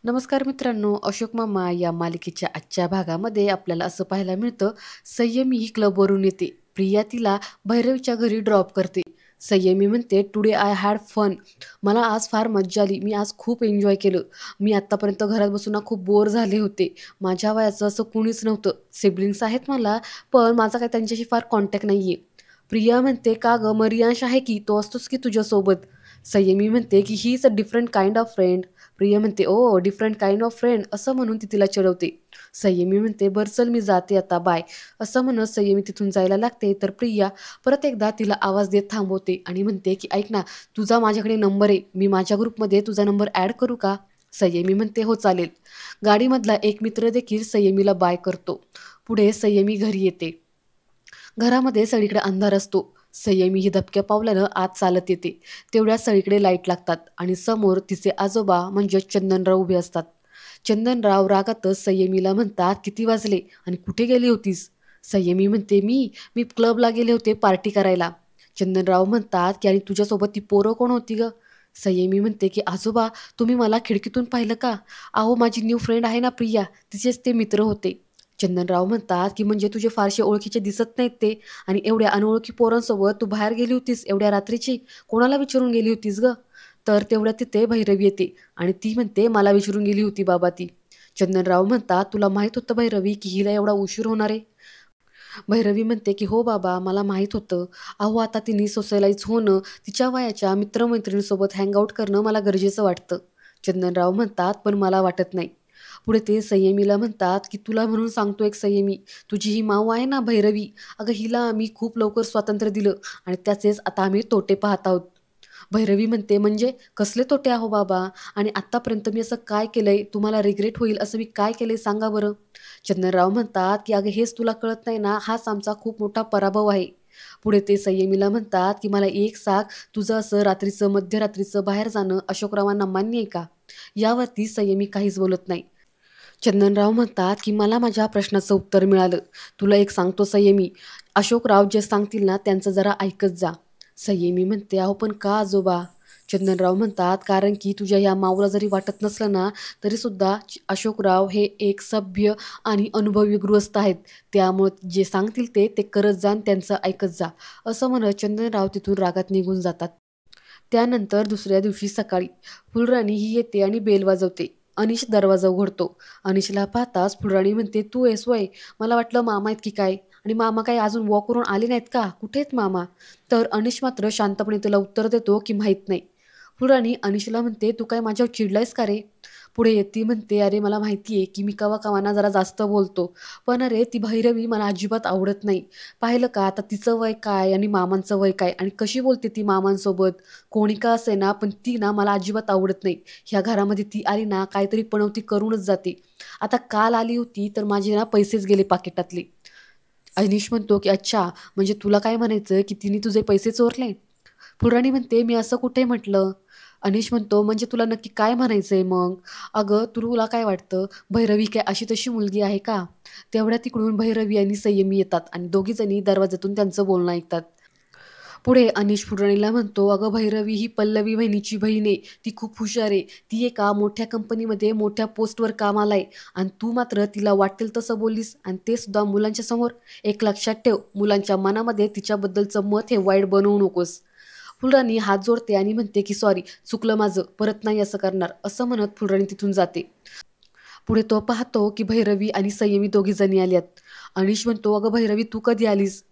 नमस्कार मित्रांनो, अशोक मामा या मालिकेच्या आजच्या भागामध्ये आपल्याला असं पाहायला मिळतं, संयमी ही क्लबवरून येते. प्रिया तिला भैरवीच्या घरी ड्रॉप करते. संयमी म्हणते, टुडे आय हॅड फन. मला आज फार मज्जा आली. मी आज खूप एन्जॉय केलं. मी आत्तापर्यंत घरात बसून ना खूप बोर झाले होते. माझ्या वयाचं असं कुणीच नव्हतं. सिबलिंग्स आहेत मला, पण माझा काही त्यांच्याशी फार कॉन्टॅक्ट नाही आहे. प्रिया म्हणते, का गं, मरियांश आहे की, तो असतोच की तुझ्यासोबत. संयमी म्हणते की he is a different kind of friend. Priya म्हणते, ओ डिफरंट काइंड ऑफ फ्रेंड, असं म्हणून ती तिला चिडवते. संयमी म्हणते, बरं चल मी जाते आता, बाय. असं म्हणत संयमी तिथून जायला लागते, तर प्रिया परत एकदा तिला आवाज देत थांबवते आणि म्हणते की ऐक ना, तुझा माझ्याकडे नंबर आहे, मी माझ्या ग्रुपमध्ये तुझा नंबर ॲड करू का? संयमी म्हणते, हो चालेल. गाडीमधला एक मित्र देखील संयमीला बाय करतो. पुढे संयमी घरी येते. घरामध्ये सगळीकडे अंधार असतो. संयमी ही दबक्या पावलानं आत चालत येते. तेवढ्यात सगळीकडे लाईट लागतात आणि समोर तिचे आजोबा म्हणजे चंदनराव उभे असतात. चंदनराव रागातच संयमीला म्हणतात, किती वाजले आणि कुठे गेली होतीस? संयमी म्हणते, मी मी क्लबला गेले होते पार्टी करायला. चंदनराव म्हणतात की आणि तुझ्यासोबत ती पोरं कोण होती ग? संयमी म्हणते की आजोबा, तुम्ही मला खिडकीतून पाहिलं का? अहो, माझी न्यू फ्रेंड आहे ना प्रिया, तिचेच ते मित्र होते. चंदनराव म्हणतात की म्हणजे तुझे फारसे ओळखीचे दिसत नाहीत ते, आणि एवढ्या अनोळखी पोरांसोबत तू बाहेर गेली होतीस एवढ्या रात्रीची? कोणाला विचारून गेली होतीस ग? तर तेवढ्या तिथे भैरवी येते आणि ती म्हणते, मला विचारून गेली होती बाबा ती. चंदनराव म्हणतात, तुला माहित होतं भैरवी की हिला एवढा उशीर होणार आहे? भैरवी म्हणते की हो बाबा, मला माहीत होतं. अहो, आता तिने सोशलाइज होणं, तिच्या वयाच्या मित्रमैत्रिणींसोबत हँगआउट करणं मला गरजेचं वाटतं. चंदनराव म्हणतात, पण मला वाटत नाही. पुढे ते संयमीला म्हणतात की तुला म्हणून सांगतो एक संयमी, तुझी ही माऊ आहे ना भैरवी, अगं हिला आम्ही खूप लवकर स्वातंत्र्य दिलं आणि त्याचेच आता आम्ही तोटे पाहत आहोत. भैरवी म्हणते, म्हणजे कसले तोटे आहो बाबा? आणि आत्तापर्यंत मी असं काय केलंय, तुम्हाला रिग्रेट होईल असं मी काय केलंय सांगा बरं? चंदनराव म्हणतात की अगं हेच तुला कळत नाही ना, हाच आमचा खूप मोठा पराभव आहे. पुढे ते संयमीला म्हणतात की मला एक सांग, तुझं असं रात्रीचं मध्यरात्रीचं बाहेर जाणं अशोकरावांना मान्य आहे का? यावरती संयमी काहीच बोलत नाही. चंदनराव म्हणतात की मला माझ्या प्रश्नाचं उत्तर मिळालं. तुला एक सांगतो संयमी, अशोकराव जे सांगतील ना त्यांचं जरा ऐकत जा. संयमी म्हणते, अहो पण का आजोबा? चंदनराव म्हणतात, कारण की तुझ्या या माऊला जरी वाटत नसलं ना, तरी सुद्धा अशोकराव हे एक सभ्य आणि अनुभवी गृहस्थ आहेत. त्यामुळं जे सांगतील ते ते करत जा आणि त्यांचं ऐकत जा. असं म्हणत चंदनराव तिथून रागात निघून जातात. त्यानंतर दुसऱ्या दिवशी सकाळी फुलराणी ही येते आणि बेल वाजवते. अनिश दरवाजा उघडतो. अनिशला पाहताच फुलराणी म्हणते, तू आहेस वय? मला वाटलं मामा आहेत की काय, आणि मामा काय अजून वॉकवरून आले नाहीत का? कुठे आहेत मामा? तर अनिश मात्र शांतपणे तिला उत्तर देतो की माहीत नाही. फुलराणी अनिशला म्हणते, तू काय माझ्यावर चिडलायस का रे? पुढे येती म्हणते, अरे मला माहिती आहे की मी कवा कवाना जरा जास्त बोलतो, पण अरे ती भैरवी मला अजिबात आवडत नाही. पाहिलं का आता तिचं वय काय आणि मामांचं वय काय, आणि कशी बोलते ती मामांसोबत. कोणी का असे ना, पण ती ना मला अजिबात आवडत नाही. ह्या घरामध्ये ती आली ना काहीतरी पणवती करूनच जाते. आता काल आली होती तर माझे ना पैसेच गेले पाकिटातले. अनिश म्हणतो की अच्छा, म्हणजे तुला काय म्हणायचं की तिने तुझे पैसे चोरले? फुलराणी म्हणते, मी असं कुठे म्हटलं? अनिश म्हणतो, म्हणजे तुला नक्की काय म्हणायचंय मग? अगं तुला काय वाटतं, भैरवी काय अशी तशी मुलगी आहे का? तेवढ्या तिकडून भैरवी आणि संयमी येतात आणि दोघीजणी दरवाजातून त्यांचं बोलणं ऐकतात. पुढे अनिश फुलराणीला म्हणतो, अगं भैरवी ही पल्लवी बहिणीची बहीण आहे. ती खूप हुशार आहे. ती एका मोठ्या कंपनीमध्ये मोठ्या पोस्टवर कामाला आहे, आणि तू मात्र तिला वाटेल तसं बोललीस, आणि ते सुद्धा मुलांच्या समोर. एक लक्षात ठेव, मुलांच्या मनामध्ये तिच्याबद्दलचं मत हे वाईट बनवू नकोस. फुलराणी हात जोडते आणि म्हणते की सॉरी, चुकलं माझं, परत नाही असं करणार. असं म्हणत फुलराणी तिथून जाते. पुढे तो पाहतो की भैरवी आणि संयमी दोघीजणी आल्यात. अनिश म्हणतो, अगं भैरवी तू कधी आलीस?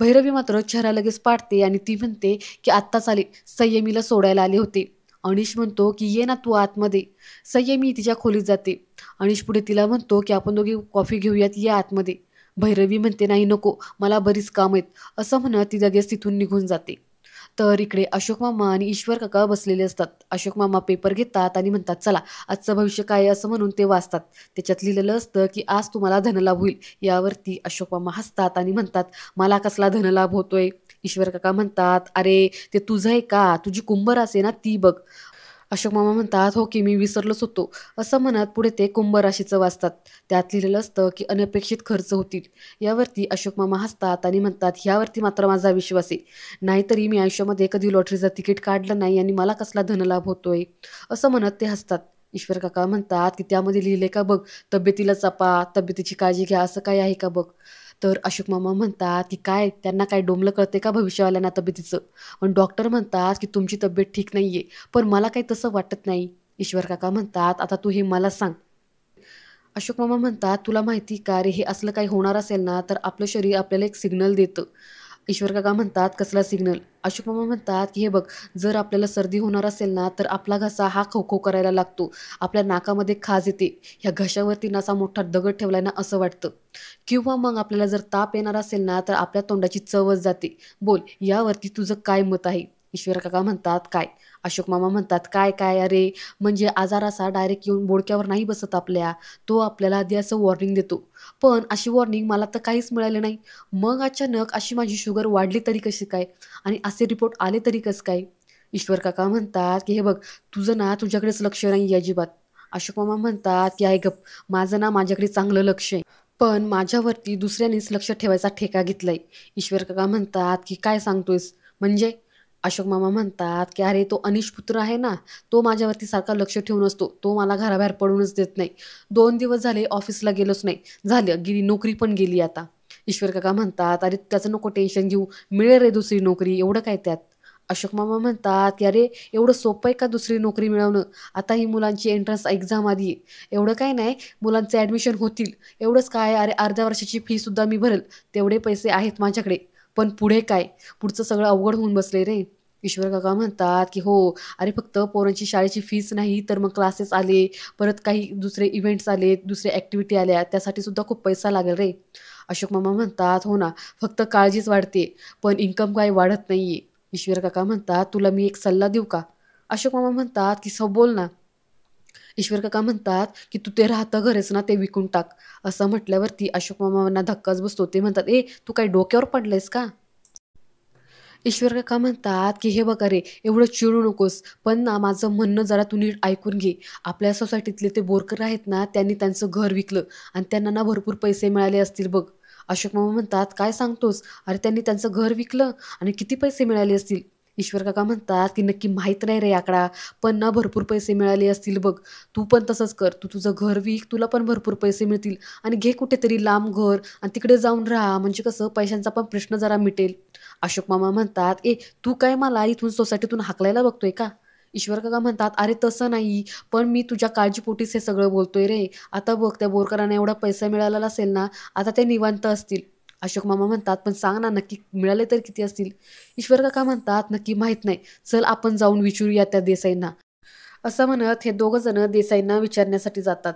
भैरवी मात्र चेहरा लगेच पाडते आणि ती म्हणते की आत्ताच आले, संयमीला सोडायला आले होते. अनिश म्हणतो की ये ना तू आतमध्ये. संयमी तिच्या खोलीत जाते. अनिश पुढे तिला म्हणतो की आपण दोघी कॉफी घेऊयात, ये आतमध्ये. भैरवी म्हणते, नाही नको, मला बरीच काम आहेत. असं म्हणत ती लगेच तिथून निघून जाते. तर इकडे अशोक मामा आणि ईश्वर काका बसलेले असतात. अशोक मामा पेपर घेतात आणि म्हणतात, चला आजचं भविष्य काय आहे असं म्हणून ते वाचतात. त्याच्यात लिहिलेलं असतं की आज तुम्हाला धनलाभ होईल. यावरती अशोक मामा हसतात आणि म्हणतात, मला कसला धनलाभ होतोय? ईश्वर काका म्हणतात, अरे ते तुझं आहे का, तुझी कुंभ रास आहे ना ती बघ. अशोक मामा म्हणतात, हो की मी विसरलोच होतो. असं म्हणत पुढे ते कुंभ राशीचं वाचतात. त्यात लिहिलेलं असतं की अनपेक्षित खर्च होतील. यावरती अशोक मामा हसतात आणि म्हणतात, ह्यावरती मात्र माझा विश्वास आहे. नाहीतरी मी आयुष्यामध्ये कधी लॉटरीचं तिकीट काढलं नाही आणि मला कसला धनलाभ होतोय. असं म्हणत ते हसतात. ईश्वर काका म्हणतात की त्यामध्ये लिहिले का बघ, तब्येतीला जपा, तब्येतीची काळजी घ्या, असं काय आहे का बघ. तर अशोक मामा म्हणतात की काय त्यांना काय डोंबलं कळते का भविष्यवाल्यांना तब्येतीचं. पण डॉक्टर म्हणतात की तुमची तब्येत ठीक नाहीये, पण मला काही तसं वाटत नाही. ईश्वर काका म्हणतात आता तू हे मला सांग. अशोक मामा म्हणतात तुला माहिती का रे, हे असलं काही होणार असेल ना तर आपलं शरीर आपल्याला एक सिग्नल देतं. ईश्वर काका म्हणतात कसला सिग्नल. अशोक मामा म्हणतात की हे बघ, जर आपल्याला सर्दी होणार असेल ना तर आपला घसा हा खो करायला लागतो, आपल्या नाकामध्ये खाज येते, ह्या घशावरती ना असा मोठा दगड ठेवलाय ना असं वाटतं. किंवा मग आपल्याला जर ताप येणार असेल ना तर आपल्या तोंडाची चवच जाते. बोल, यावरती तुझं काय मत आहे. ईश्वर काका म्हणतात काय. अशोक मामा म्हणतात काय काय अरे, म्हणजे आजार असा डायरेक्ट येऊन बोडक्यावर नाही बसत आपल्या, तो आपल्याला आधी असं वॉर्निंग देतो. पण अशी वॉर्निंग मला तर काहीच मिळाली नाही. मग अचानक अशी माझी शुगर वाढली तरी कशी काय, आणि असे रिपोर्ट आले तरी कसं काय. ईश्वर काका म्हणतात की हे बघ, तुझं ना तुझ्याकडेच लक्ष नाही अजिबात. अशोक मामा म्हणतात की आहे गप, माझं ना माझ्याकडे चांगलं लक्ष आहे, पण माझ्यावरती दुसऱ्यांनीच लक्ष ठेवायचा ठेका घेतलाय. ईश्वर काका म्हणतात की काय सांगतोयस म्हणजे. अशोक मामा म्हणतात की अरे तो अनिश पुत्र आहे ना, तो माझ्यावरती सारखा लक्ष ठेवून असतो, तो मला घराबाहेर पडूनच देत नाही. 2 दिवस झाले ऑफिसला गेलोच नाही, झालं गेली नोकरी पण गेली आता. ईश्वर काका म्हणतात अरे त्याचं नको टेन्शन घेऊ, मिळेल रे दुसरी नोकरी, एवढं काय त्यात. अशोक मामा म्हणतात की अरे एवढं सोपं आहे का दुसरी नोकरी मिळवणं. आता ही मुलांची एंट्रन्स एक्झाम आधी आहे, एवढं काय नाही, मुलांचे ॲडमिशन होतील, एवढंच काय. अरे अर्ध्या वर्षाची फीसुद्धा मी भरेल, तेवढे पैसे आहेत माझ्याकडे. पण पुढे काय, पुढचं सगळं अवघड होऊन बसले रे. ईश्वर काका म्हणतात की हो, अरे फक्त पोरांची शाळेची फीस नाही तर मग क्लासेस आले, परत काही दुसरे इव्हेंट्स आले, दुसरे ॲक्टिव्हिटी आल्या, त्यासाठी सुद्धा खूप पैसा लागेल रे. अशोक मामा म्हणतात हो ना, फक्त काळजीच वाढते, पण इन्कम काय वाढत नाहीये. ईश्वर काका म्हणतात तुला मी एक सल्ला देऊ का. अशोक मामा म्हणतात की सब बोल ना. ईश्वर काका म्हणतात की तू ते राहतं घर आहेस ना ते विकून टाक. असं म्हटल्यावरती अशोक मामांना धक्काच बसतो. ते म्हणतात ए तू काय डोक्यावर पडलायस का. ईश्वर काका म्हणतात की हे बघा रे, एवढं चिडू नकोस, पण ना माझं म्हणणं जरा तू नीट ऐकून घे. आपल्या सोसायटीतले ते बोरकर आहेत ना, त्यांनी त्यांचं घर विकलं आणि त्यांना ना भरपूर पैसे मिळाले असतील बघ. अशोक मामा म्हणतात काय सांगतोस, अरे त्यांनी त्यांचं घर विकलं आणि किती पैसे मिळाले असतील. ईश्वर काका म्हणतात की नक्की माहीत नाही रे आकडा, पण ना भरपूर पैसे मिळाले असतील बघ. तू पण तसंच कर, तू तुझं घर विक, तुला पण भरपूर पैसे मिळतील आणि घे कुठेतरी लांब घर आणि तिकडे जाऊन राहा, म्हणजे कसं पैशांचा पण प्रश्न जरा मिटेल. अशोक मामा म्हणतात ए तू काय मला इथून सोसायटीतून हाकलायला बघतोय का. ईश्वर काका म्हणतात अरे तसं नाही, पण मी तुझ्या काळजीपोटीच हे सगळं बोलतोय रे. आता बघ त्या बोरकरांना एवढा पैसा मिळालेला असेल ना, आता ते निवांत असतील. अशोक मामा म्हणतात पण सांग ना नक्की मिळाले तर किती असतील. ईश्वर काका म्हणतात नक्की माहीत नाही, चल आपण जाऊन विचारूया त्या देसाईंना. असं म्हणत हे दोघं जण देसाईंना विचारण्यासाठी जातात.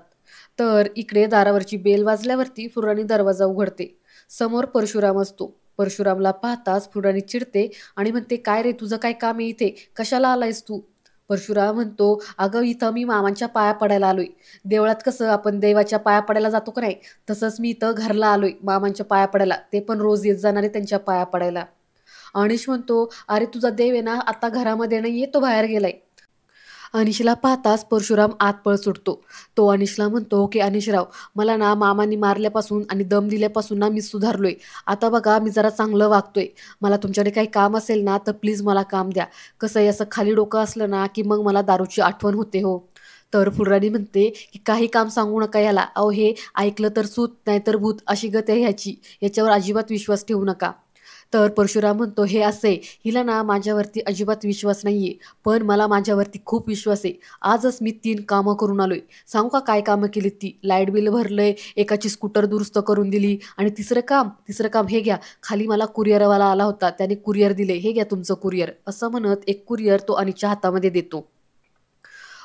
तर इकडे दारावरची बेल वाजल्यावरती फुलराणी दरवाजा उघडते. समोर परशुराम असतो. परशुरामला पाहताच फुलराणी चिडते आणि म्हणते काय रे, तुझं काय काम आहे इथे, कशाला आलायस तू. परशुराम म्हणतो अगं इथं मी मामांच्या पाया पडायला आलोय. देवळात कसं आपण देवाच्या पाया पडायला जातो का नाही, तसंच मी इथं घरला आलोय मामांच्या पाया पडायला, ते पण रोज येत जाणारे त्यांच्या पाया पडायला. अनिश म्हणतो अरे तुझा देव आहे ना आता घरामध्ये नाही, तो बाहेर गेलाय. अनिशला पाहताच परशुराम आत पळ सुटतो. तो अनिशला म्हणतो की अनिशराव, मला ना मामांनी मारल्यापासून आणि दम दिल्यापासून ना मी सुधारलोय. आता बघा मी जरा चांगलं वागतोय. मला तुमच्याकडे काही काम असेल ना तर प्लीज मला काम द्या. कसं आहे, असं खाली डोकं असलं ना की मग मला दारूची आठवण होते हो. तर फुलराणी म्हणते की काही काम सांगू नका याला, अहो हे ऐकलं तर सूत नाही तर भूत अशी गत आहे ह्याची, याच्यावर अजिबात विश्वास ठेवू नका. तर परशुराम म्हणतो हे असे, हिला ना माझ्यावरती अजिबात विश्वास नाहीये, पण मला माझ्यावरती खूप विश्वास आहे. आजच मी 3 कामं करून आलोय. सांगू का काय कामं केली ती. लाईट बिल भरलंय, एकाची स्कूटर दुरुस्त करून दिली, आणि तिसरं काम हे घ्या, खाली मला कुरिअरवाला आला होता, त्याने कुरिअर दिले, हे घ्या तुमचं कुरिअर. असं म्हणत एक कुरिअर तो अनिशच्या हातामध्ये देतो.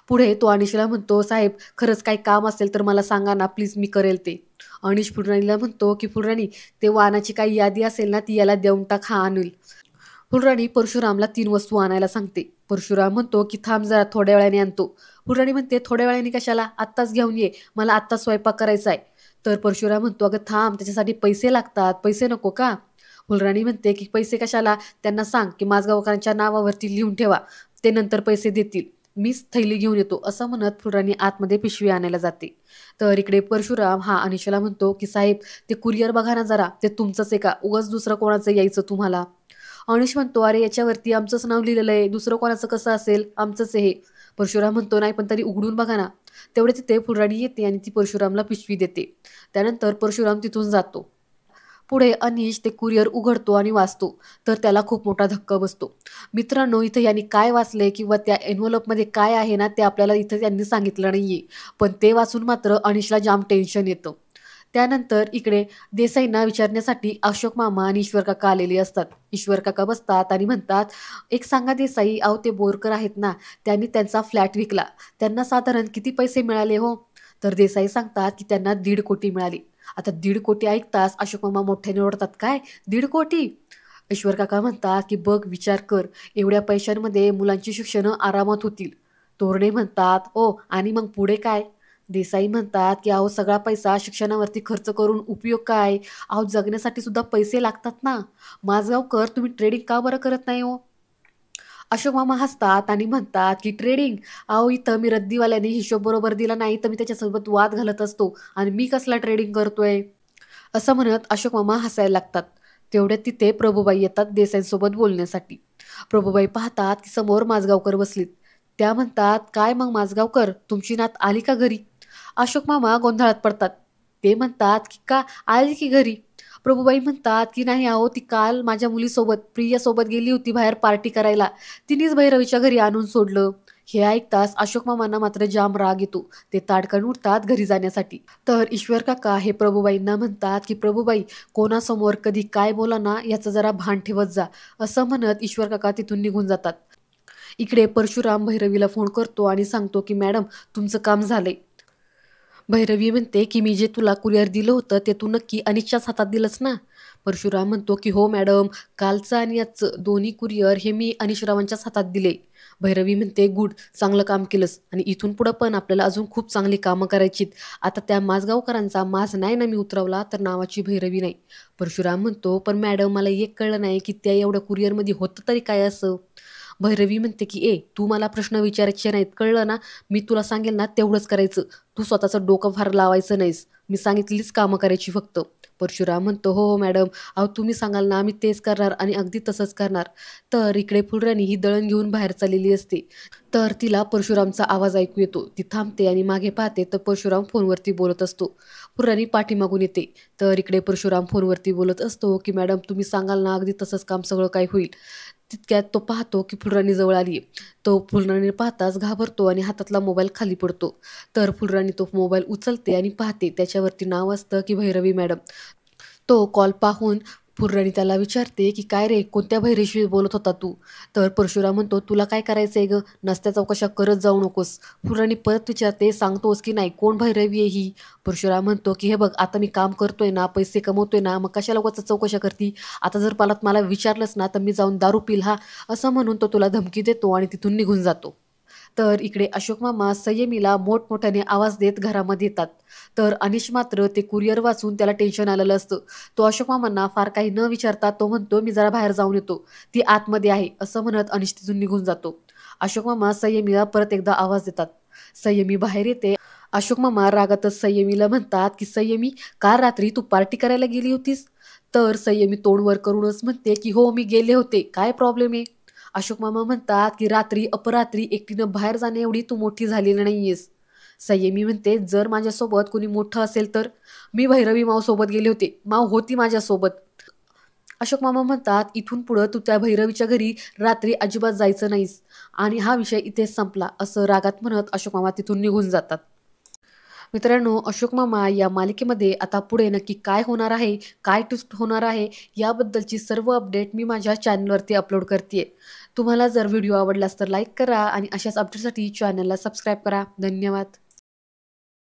पुढे तो अनिशला म्हणतो साहेब खरंच काही काम असेल तर मला सांगा ना प्लीज, मी करेल ते. अनिश फुलराणीला म्हणतो की फुलराणी, ते वाहनाची काही यादी असेल ना ती याला देऊन टाक, हा आणेल. फुलराणी परशुरामला 3 वस्तू आणायला सांगते. परशुराम म्हणतो की थांब जरा थोड्या वेळाने आणतो. फुलराणी म्हणते थोड्या वेळाने कशाला, आत्ताच घेऊन ये, मला आत्ताच स्वयंपाक करायचा आहे. तर परशुराम म्हणतो अगं थांब, त्याच्यासाठी पैसे लागतात, पैसे नको का. फुलराणी म्हणते की पैसे कशाला, त्यांना सांग की माझगावकरांच्या नावावरती लिहून ठेवा, ते नंतर पैसे देतील, मीच थैली घेऊन येतो. असं म्हणत फुलराणी आतमध्ये पिशवी आणायला जाते. तर इकडे परशुराम हा अनिशला म्हणतो की साहेब ते कुरिअर बघा ना जरा, ते तुमचंच आहे का, उगाच दुसरं कोणाचं यायचं तुम्हाला. अनिश म्हणतो अरे याच्यावरती आमचंच नाव लिहिलेलं आहे, दुसरं कोणाचं कसं असेल, आमचंच आहे हे. परशुराम म्हणतो, नाही पण तरी उघडून बघा ना. तेवढे तिथे फुलराणी येते आणि ती परशुरामला पिशवी देते. त्यानंतर परशुराम तिथून जातो. पुढे अनिश ते कुरिअर उघडतो आणि वाचतो, तर त्याला खूप मोठा धक्का बसतो. मित्रांनो, इथं यांनी काय वाचलंय किंवा त्या एन्व्हलपमध्ये काय आहे ना, ते आपल्याला इथं त्यांनी सांगितलं नाहीये. पण ते वाचून मात्र अनिशला जाम टेन्शन येतं. त्यानंतर इकडे देसाईंना विचारण्यासाठी अशोक मामा आणि ईश्वर काका आलेले असतात. ईश्वर काका बसतात आणि म्हणतात, एक सांगा देसाई, अहो ते बोरकर आहेत ना, त्यांनी त्यांचा फ्लॅट विकला. त्यांना साधारण किती पैसे मिळाले हो? तर देसाई सांगतात की त्यांना 1.5 कोटी मिळाले. आता 1.5 कोटी ऐकताच अशोक मामा मोठ्याने ओरडतात, काय 1.5 कोटी? ईश्वर काका म्हणतात की बघ, विचार कर, एवढ्या पैशांमध्ये मुलांची शिक्षणं आरामात होतील. तोरणे म्हणतात, ओ आणि मग पुढे काय? देसाई म्हणतात की अहो सगळा पैसा शिक्षणावरती खर्च करून उपयोग काय? अहो जगण्यासाठी सुद्धा पैसे लागतात ना. माझगावकर, तुम्ही ट्रेडिंग का बरं करत नाही हो? अशोक मामा हसतात आणि म्हणतात की ट्रेडिंग, अहो इथं मी रद्दीवाल्याने हिशोब बरोबर दिला नाही तर मी त्याच्यासोबत वाद घालत असतो आणि मी कसला ट्रेडिंग करतोय, असं म्हणत अशोक मामा हसायला लागतात. तेवढ्यात तिथे प्रभूबाई येतात देसाईंसोबत बोलण्यासाठी. प्रभूबाई पाहतात की समोर माझगावकर बसलीत. त्या म्हणतात, काय मग माझगावकर, तुमची नात आली का घरी? अशोक मामा गोंधळात पडतात. ते म्हणतात की का आली की घरी? प्रभूबाई म्हणतात की नाही अहो, ती काल माझ्या मुलीसोबत प्रियासोबत गेली होती बाहेर पार्टी करायला. तिनेच भैरवीच्या घरी आणून सोडलं. हे ऐकताच अशोक मामांना मात्र जाम राग येतो. ते ताडकन उठतात घरी जाण्यासाठी. तर ईश्वर काका हे प्रभूबाईंना म्हणतात की प्रभूबाई, कोणासमोर कधी काय बोला ना याचं जरा भान ठेवत जा, असं म्हणत ईश्वर काका तिथून निघून जातात. इकडे परशुराम भैरवीला फोन करतो आणि सांगतो की मॅडम, तुमचं काम झालंय. भैरवी म्हणते की मी जे तुला कुरिअर दिलं होतं ते तू नक्की अनिशच्याच हातात दिलंस ना? परशुराम म्हणतो की हो मॅडम, कालचं आणि आजचं दोन्ही कुरिअर हे मी अनिशरावांच्याच हातात दिले. भैरवी म्हणते, गुड, चांगलं काम केलंस आणि इथून पुढं पण आपल्याला अजून खूप चांगली कामं करायचीत. आता त्या माझगावकरांचा माज नाही ना मी उतरवला तर नावाची भैरवी नाही. परशुराम म्हणतो, पण मॅडम मला एक कळलं नाही की त्या एवढ्या कुरिअरमध्ये होतं तरी काय असं? भैरवी म्हणते की तू मला प्रश्न विचारायचे नाहीत, कळलं ना? मी तुला सांगेल ना तेवढंच करायचं. तू स्वतःचं डोकं फार लावायचं नाहीस. मी सांगितलीच कामं करायची फक्त. परशुराम म्हणतो, हो हो मॅडम, अहो तुम्ही सांगाल ना आम्ही तेच करणार आणि अगदी तसंच करणार. तर इकडे फुलराणी ही दळण घेऊन बाहेर चाललेली असते. तर तिला परशुरामचा आवाज ऐकू येतो. ती थांबते आणि मागे पाहते तर परशुराम फोनवरती बोलत असतो. फुलराणी पाठीमागून येते. तर इकडे परशुराम फोनवरती बोलत असतो की मॅडम, तुम्ही सांगाल ना अगदी तसंच काम सगळं काय होईल. तितक्यात तो पाहतो की फुलराणी जवळ आली. तो फुलराणी पाहताच घाबरतो आणि हातातला मोबाईल खाली पडतो. तर फुलराणी तो मोबाईल उचलते आणि पाहते, त्याच्यावरती नाव असतं की भैरवी मॅडम. तो कॉल पाहून फुलराणी त्याला विचारते की काय रे, कोणत्या भैरवीशी बोलत होता तू? तर परशुराम म्हणतो, तुला काय करायचंय ग, नसत्या चौकशा करत जाऊ नकोस. फुलराणी परत विचारते, सांगतोस की नाही, कोण भैरवी आहे ही? परशुराम म्हणतो की हे बघ, आता मी काम करतोय ना, पैसे कमवतोय ना, मग कशाला उगाच चौकशा करती? आता जर मला विचारलंस ना तर मी जाऊन दारू पिल हा, असं म्हणून तो तुला धमकी देतो आणि तिथून निघून जातो. तर इकडे अशोक मामा संयमीला मोठमोठ्याने आवाज देत घरामध्ये येतात. तर अनिश मात्र ते कुरिअर वाचून त्याला टेन्शन आलेलं असतं. तो अशोक मामांना फार काही न विचारता तो म्हणतो, मी जरा बाहेर जाऊन येतो, ती आतमध्ये आहे, असं म्हणत अनिश तिथून निघून जातो. अशोक मामा संयमीला परत एकदा आवाज देतात. संयमी बाहेर येते. अशोक मामा रागातच संयमीला म्हणतात की संयमी, काल रात्री तू पार्टी करायला गेली होतीस? तर संयमी तोंड वर करूनच म्हणते की हो मी गेले होते, काय प्रॉब्लेम आहे? अशोक मामा म्हणतात की रात्री अपरात्री एकटीनं बाहेर जाणे एवढी तू मोठी झालेली नाहीयेस. संयमी म्हणते, जर माझ्यासोबत कोणी मोठं असेल तर? मी भैरवी माव सोबत गेले होते, माव होती माझ्यासोबत. अशोक मामा म्हणतात, इथून पुढं तू त्या भैरवीच्या घरी रात्री अजिबात जायचं नाहीस आणि हा विषय इथेच संपला, असं रागात म्हणत अशोक मामा तिथून निघून जातात. मित्रांनो, अशोक मामा या मालिकेमध्ये आता पुढे नक्की काय होणार आहे, काय ट्विस्ट होणार आहे, याबद्दलची सर्व अपडेट मी माझ्या चॅनलवरती अपलोड करते. तुम्हाला जर व्हिडिओ आवडलास तर लाईक करा आणि अशाच अपडेटसाठी चॅनलला सबस्क्राईब करा. धन्यवाद.